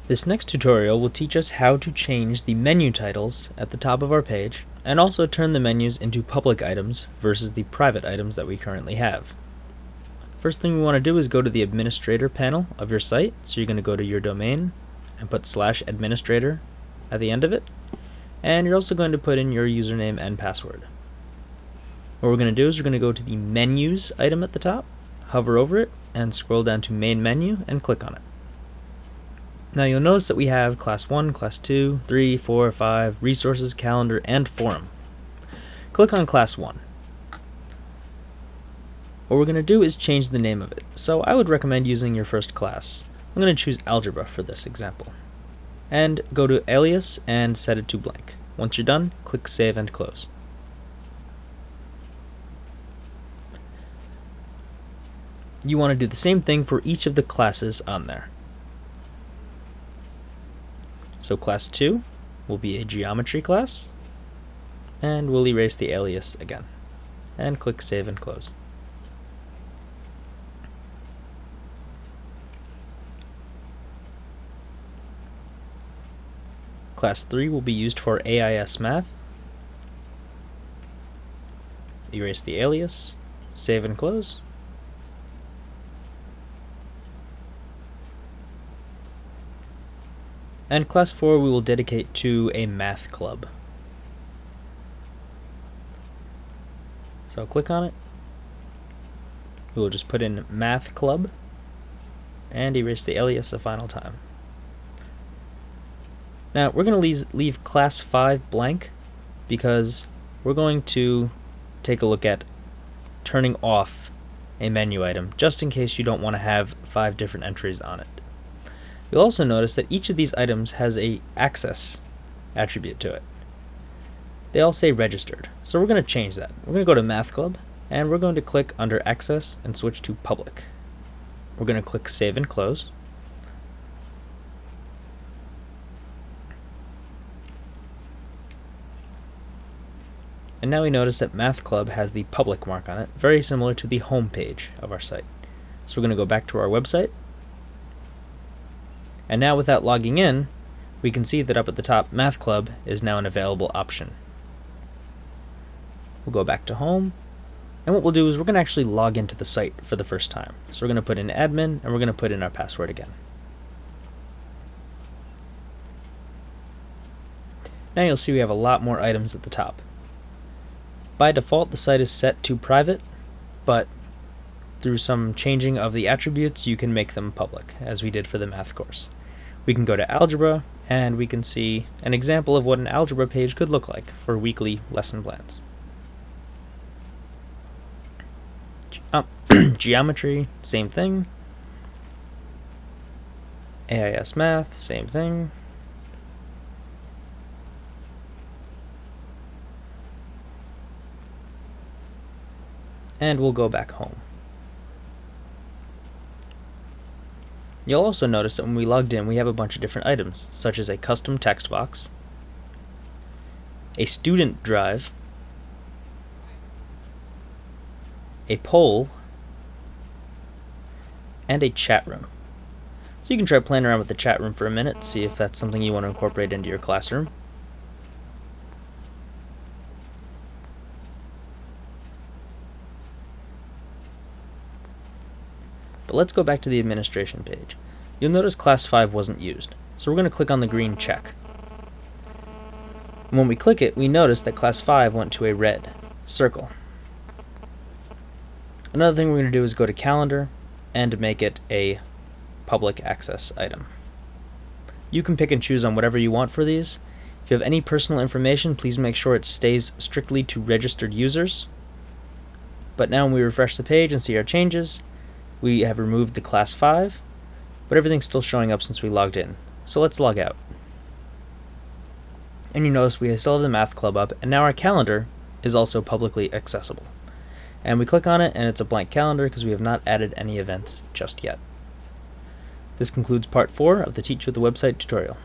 This next tutorial will teach us how to change the menu titles at the top of our page and also turn the menus into public items versus the private items that we currently have. First thing we want to do is go to the administrator panel of your site. So you're going to go to your domain and put /administrator at the end of it, and you're also going to put in your username and password. What we're going to do is we're going to go to the menus item at the top, hover over it, and scroll down to main menu and click on it. Now you'll notice that we have class 1, class 2, 3, 4, 5, resources, calendar, and forum. Click on class 1. What we're going to do is change the name of it. So I would recommend using your first class. I'm going to choose algebra for this example. And go to alias and set it to blank. Once you're done, click save and close. You want to do the same thing for each of the classes on there. So class 2 will be a geometry class, and we'll erase the alias again, and click save and close. Class 3 will be used for AIS Math. Erase the alias, save and close. And class 4 we will dedicate to a math club. So click on it. We will just put in math club and erase the alias a final time. Now we're going to leave class 5 blank because we're going to take a look at turning off a menu item just in case you don't want to have 5 different entries on it. You'll also notice that each of these items has a access attribute to it. They all say registered, so we're going to change that. We're going to go to Math Club, and we're going to click under Access and switch to Public. We're going to click Save and Close. And now we notice that Math Club has the public mark on it, very similar to the home page of our site. So we're going to go back to our website. And now without logging in, we can see that up at the top, Math Club is now an available option. We'll go back to home, and what we'll do is we're going to actually log into the site for the first time. So we're going to put in admin, and we're going to put in our password again. Now you'll see we have a lot more items at the top. By default, the site is set to private, but through some changing of the attributes, you can make them public, as we did for the math course. We can go to algebra, and we can see an example of what an algebra page could look like for weekly lesson plans. Geometry, same thing. AIS Math, same thing. And we'll go back home. You'll also notice that when we logged in, we have a bunch of different items, such as a custom text box, a student drive, a poll, and a chat room. So you can try playing around with the chat room for a minute, see if that's something you want to incorporate into your classroom. But let's go back to the administration page. You'll notice class 5 wasn't used, so we're going to click on the green check. And when we click it, we notice that class 5 went to a red circle. Another thing we're going to do is go to calendar and make it a public access item. You can pick and choose on whatever you want for these. If you have any personal information, please make sure it stays strictly to registered users. But now when we refresh the page and see our changes, we have removed the class 5, but everything's still showing up since we logged in. So let's log out. And you notice we still have the math club up, and now our calendar is also publicly accessible. And we click on it, and it's a blank calendar because we have not added any events just yet. This concludes part 4 of the Teach with the Website tutorial.